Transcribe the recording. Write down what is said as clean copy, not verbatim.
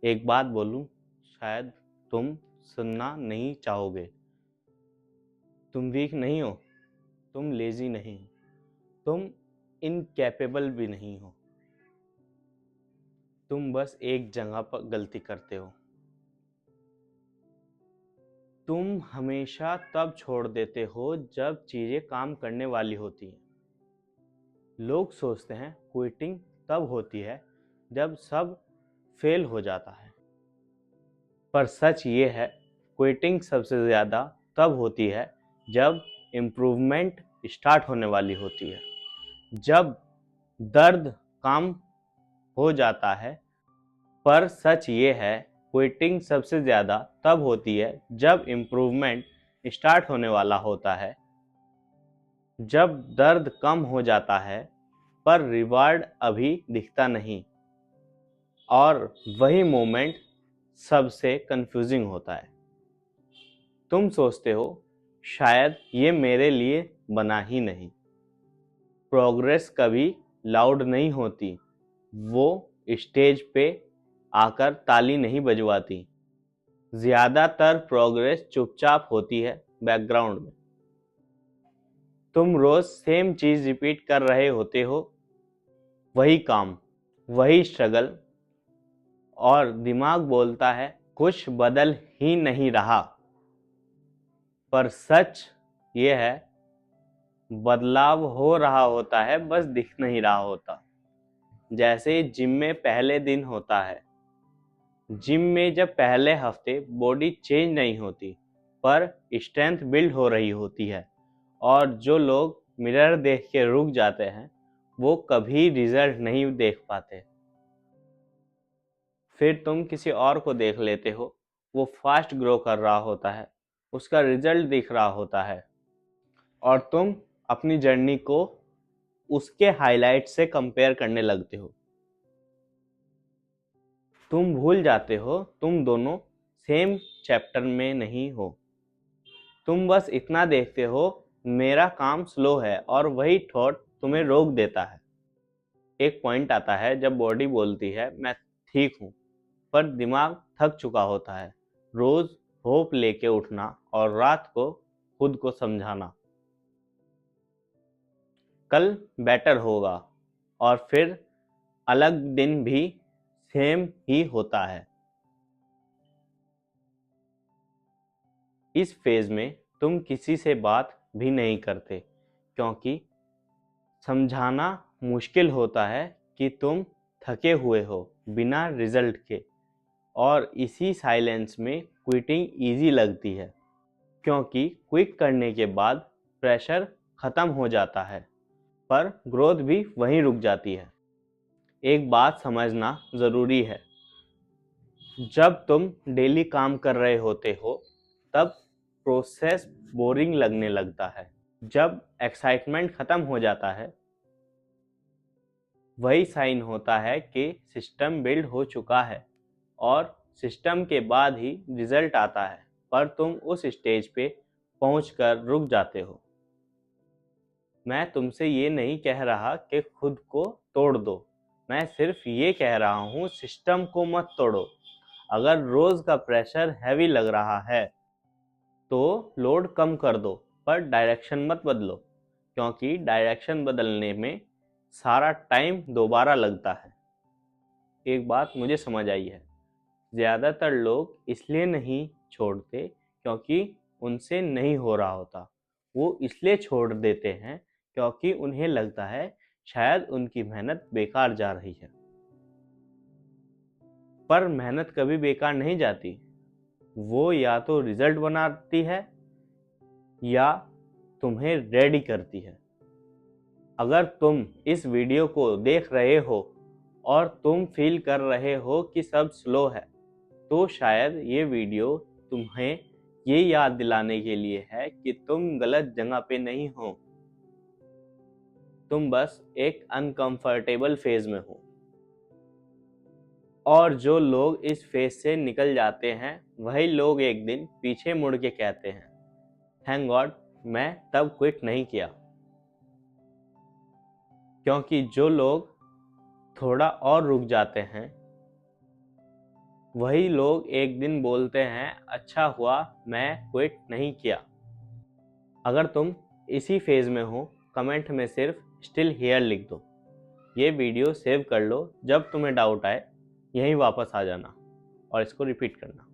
एक बात बोलूं, शायद तुम सुनना नहीं चाहोगे। तुम वीक नहीं हो, तुम लेजी नहीं हो, तुम इनकैपेबल भी नहीं हो। तुम बस एक जगह पर गलती करते हो। तुम हमेशा तब छोड़ देते हो जब चीज़ें काम करने वाली होती हैं। लोग सोचते हैं क्विटिंग तब होती है जब सब फेल हो जाता है, पर सच ये है, क्विटिंग सबसे ज़्यादा तब होती है जब इम्प्रूवमेंट स्टार्ट होने वाली होती है। जब दर्द कम हो जाता है। पर सच ये है, क्विटिंग सबसे ज़्यादा तब होती है जब इम्प्रूवमेंट स्टार्ट होने वाला होता है। जब दर्द कम हो जाता है पर रिवार्ड अभी दिखता नहीं, और वही मोमेंट सबसे कंफ्यूजिंग होता है। तुम सोचते हो शायद ये मेरे लिए बना ही नहीं। प्रोग्रेस कभी लाउड नहीं होती, वो स्टेज पे आकर ताली नहीं बजवाती। ज़्यादातर प्रोग्रेस चुपचाप होती है, बैकग्राउंड में। तुम रोज सेम चीज़ रिपीट कर रहे होते हो, वही काम, वही स्ट्रगल, और दिमाग बोलता है कुछ बदल ही नहीं रहा। पर सच ये है, बदलाव हो रहा होता है, बस दिख नहीं रहा होता। जैसे जिम में पहले दिन होता है। जिम में जब पहले हफ्ते बॉडी चेंज नहीं होती, पर स्ट्रेंथ बिल्ड हो रही होती है। और जो लोग मिरर देख के रुक जाते हैं, वो कभी रिजल्ट नहीं देख पाते। फिर तुम किसी और को देख लेते हो, वो फास्ट ग्रो कर रहा होता है, उसका रिजल्ट दिख रहा होता है, और तुम अपनी जर्नी को उसके हाइलाइट से कंपेयर करने लगते हो। तुम भूल जाते हो तुम दोनों सेम चैप्टर में नहीं हो। तुम बस इतना देखते हो, मेरा काम स्लो है, और वही थॉट तुम्हें रोक देता है। एक पॉइंट आता है जब बॉडी बोलती है मैं ठीक हूँ, पर दिमाग थक चुका होता है। रोज होप लेके उठना और रात को खुद को समझाना कल बेटर होगा, और फिर अलग दिन भी सेम ही होता है। इस फेज में तुम किसी से बात भी नहीं करते, क्योंकि समझाना मुश्किल होता है कि तुम थके हुए हो बिना रिजल्ट के। और इसी साइलेंस में क्विटिंग इजी लगती है, क्योंकि क्विट करने के बाद प्रेशर ख़त्म हो जाता है, पर ग्रोथ भी वहीं रुक जाती है। एक बात समझना ज़रूरी है, जब तुम डेली काम कर रहे होते हो, तब प्रोसेस बोरिंग लगने लगता है। जब एक्साइटमेंट ख़त्म हो जाता है, वही साइन होता है कि सिस्टम बिल्ड हो चुका है, और सिस्टम के बाद ही रिजल्ट आता है। पर तुम उस स्टेज पे पहुंचकर रुक जाते हो। मैं तुमसे ये नहीं कह रहा कि खुद को तोड़ दो, मैं सिर्फ ये कह रहा हूँ सिस्टम को मत तोड़ो। अगर रोज का प्रेशर हैवी लग रहा है, तो लोड कम कर दो, पर डायरेक्शन मत बदलो, क्योंकि डायरेक्शन बदलने में सारा टाइम दोबारा लगता है। एक बात मुझे समझ आई है, ज़्यादातर लोग इसलिए नहीं छोड़ते क्योंकि उनसे नहीं हो रहा होता, वो इसलिए छोड़ देते हैं क्योंकि उन्हें लगता है शायद उनकी मेहनत बेकार जा रही है। पर मेहनत कभी बेकार नहीं जाती, वो या तो रिजल्ट बनाती है या तुम्हें रेडी करती है। अगर तुम इस वीडियो को देख रहे हो और तुम फील कर रहे हो कि सब स्लो है, तो शायद ये वीडियो तुम्हें ये याद दिलाने के लिए है कि तुम गलत जगह पे नहीं हो। तुम बस एक अनकंफर्टेबल फेज में हो। और जो लोग इस फेज से निकल जाते हैं, वही लोग एक दिन पीछे मुड़ के कहते हैं, थैंक गॉड मैं तब क्विट नहीं किया। क्योंकि जो लोग थोड़ा और रुक जाते हैं, वही लोग एक दिन बोलते हैं अच्छा हुआ मैं क्विट नहीं किया। अगर तुम इसी फेज में हो, कमेंट में सिर्फ स्टिल हियर लिख दो। ये वीडियो सेव कर लो, जब तुम्हें डाउट आए यहीं वापस आ जाना और इसको रिपीट करना।